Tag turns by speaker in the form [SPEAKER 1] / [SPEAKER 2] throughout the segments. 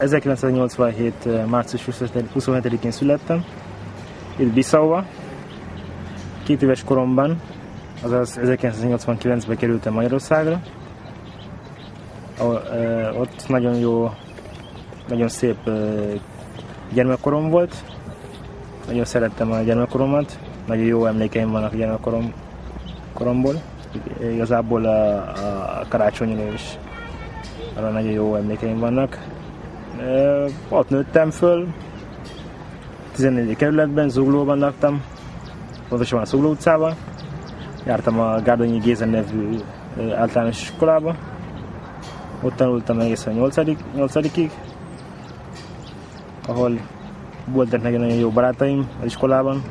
[SPEAKER 1] 1987. március 27-én születtem, itt Bissauba. 2 éves koromban, azaz 1989-ben kerültem Magyarországra. Ott nagyon jó, nagyon szép gyermekkorom volt. Nagyon szerettem a gyermekkoromat, nagyon jó emlékeim vannak a gyermekkoromból. Igazából a karácsonyról is arra nagyon jó emlékeim vannak. Ott nőttem föl, 14. kerületben, Zuglóban laktam, pontosabban a Zugló utcában. Jártam a Gárdonyi Géza nevű általános iskolába. Ott tanultam egészen 8-ig, ahol voltak nagyon jó barátaim az iskolában.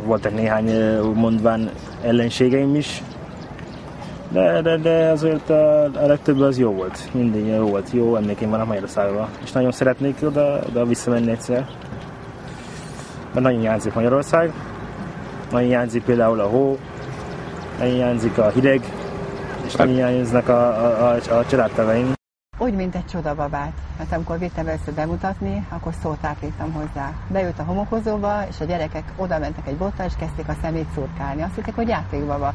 [SPEAKER 1] Voltak néhány mondván ellenségeim is, de azért a legtöbb az jó volt, mindig jó volt, jó emlékeim vannak Magyarországról, és nagyon szeretnék oda visszamenni egyszer, mert nagyon hiányzik Magyarország, nagyon hiányzik például a hó, nagyon hiányzik a hideg, és nagyon hiányoznak a családtagaim.
[SPEAKER 2] Úgy, mint egy csodababát, mert amikor vittem először bemutatni, akkor szót átléptem hozzá. Bejött a homokozóba, és a gyerekek oda mentek egy bottal, és kezdték a szemét szurkálni. Azt hitték, hogy játékbaba.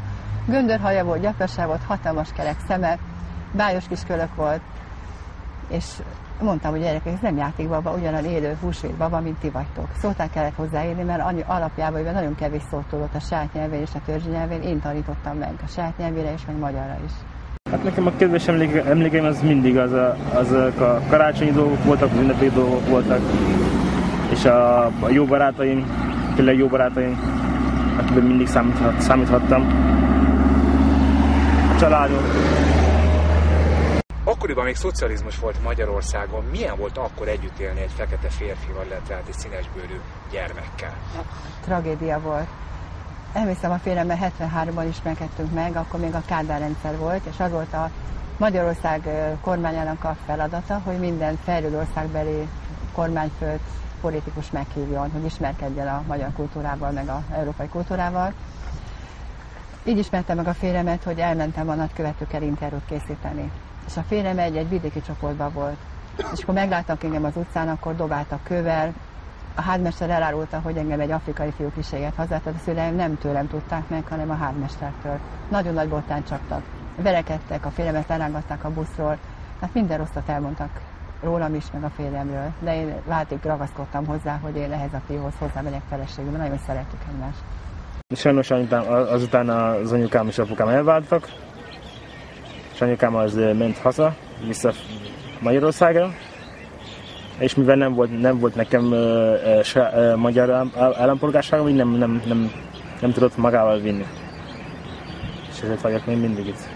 [SPEAKER 2] Göndörhaja volt, gyakorlatilag volt, hatalmas kerek szeme, bájos kis kölök volt, és mondtam, hogy gyerekek, ez nem játékbaba, ugyanolyan élő húsvétbaba, mint ti vagytok. Szótán kellett hozzáírni, mert alapjában nagyon kevés szót tudott a saját nyelvén és a törzsi nyelvén, én tanítottam meg a saját nyelvére és meg magyarra is.
[SPEAKER 1] Hát nekem a kedves emlékeim az mindig azok a karácsonyi dolgok voltak, az ünnepi dolgok voltak, és a jó barátaim, tényleg jó barátaim, akikben mindig számíthattam. A családom.
[SPEAKER 3] Akkoriban még szocializmus volt Magyarországon. Milyen volt akkor együtt élni egy fekete férfival, illetve egy színesbőrű gyermekkel?
[SPEAKER 2] Tragédia volt. Elmészem a férjemmel 73-ban ismerkedtünk meg, akkor még a Kádár rendszer volt, és az volt a Magyarország kormányának a feladata, hogy minden fejlődő országbeli kormányfőt, politikus meghívjon, hogy ismerkedjen a magyar kultúrával, meg az európai kultúrával. Így ismertem meg a férjemet, hogy elmentem a nagykövetőkkel interjút készíteni. És a férjem egy vidéki csoportban volt. És akkor megláttak engem az utcán, akkor dobáltak kővel. A házmester elárulta, hogy engem egy afrikai fiú kísérget haza, tehát a szüleim nem tőlem tudták meg, hanem a házmestertől. Nagyon nagy bottán csaptak. Verekedtek, a férjemet elrángatták a buszról, hát minden rosszat elmondtak rólam is, meg a férjemről. De én váltig ragaszkodtam hozzá, hogy én ehhez a fiúhoz hozzámegyek feleségül, mert nagyon szerettük egymást.
[SPEAKER 1] Sajnos azután az anyukám és apukám elváltak, és anyukám az ment haza, vissza Magyarországra, és mivel nem volt nekem magyar állampolgárságom, így nem tudott magával vinni. És ezért vagyok még mindig itt.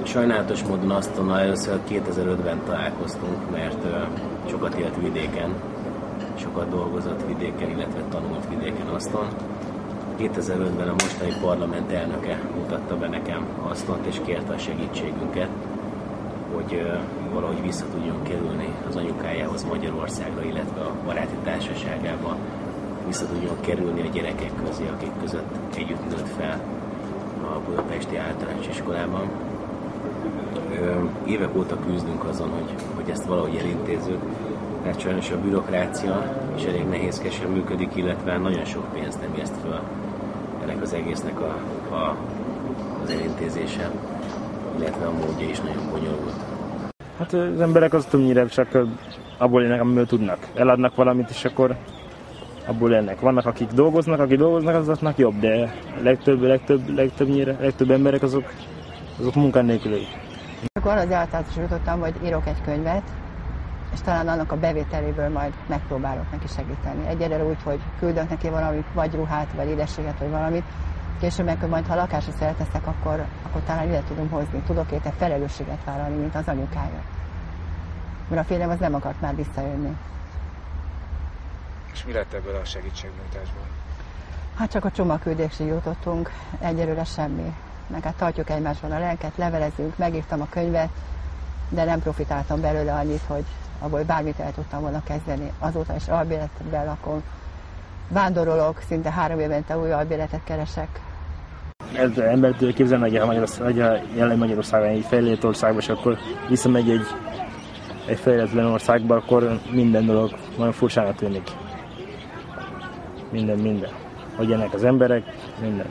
[SPEAKER 4] Sajnálatos módon Asztonnal először 2005-ben találkoztunk, mert sokat élt vidéken, sokat dolgozott vidéken, illetve tanult vidéken Aszton. 2005-ben a mostani parlament elnöke mutatta be nekem Asztont, és kérte a segítségünket, hogy valahogy vissza tudjon kerülni az anyukájához Magyarországra, illetve a baráti társaságába vissza tudjon kerülni a gyerekek közé, akik között együtt nőtt fel a budapesti általános iskolában. Évek óta küzdünk azon, hogy ezt valahogy elintézzük, mert sajnos a bürokrácia is elég nehézkesen működik, illetve nagyon sok pénzt nem észt föl ennek az egésznek az elintézése, illetve a módja is nagyon bonyolult.
[SPEAKER 1] Hát az emberek az többnyire csak abból élnek, amiből tudnak. Eladnak valamit, és akkor abból élnek. Vannak, akik dolgoznak, azoknak jobb, de legtöbb emberek azok munkánélküliek.
[SPEAKER 2] Akkor az általános jutottam, hogy írok egy könyvet, és talán annak a bevételéből majd megpróbálok neki segíteni. Egyelőre úgy, hogy küldök neki valamit, vagy ruhát, vagy édességet, vagy valamit. Később meg, majd ha lakásra szereteszek, akkor talán ide tudom hozni. Tudok érte felelősséget vállalni, mint az anyukája. Mert a férjem az nem akart már visszajönni.
[SPEAKER 3] És mi lett ebből a segítségnyújtásból?
[SPEAKER 2] Hát csak a csomagküldésig jutottunk, egyelőre semmi. Meg hát tartjuk egymásban a lelket, levelezünk, megírtam a könyvet, de nem profitáltam belőle annyit, hogy abból bármit el tudtam volna kezdeni. Azóta is albérletben lakom, vándorolok, szinte 3 évente új albérletet keresek.
[SPEAKER 1] Ez embertől képzelni, hogy a jelenleg Magyarországon egy fejlett országba, és akkor visszamegy egy fejletlen országban, akkor minden dolog nagyon furcsának tűnik. Minden. Hogy ennek az emberek, minden.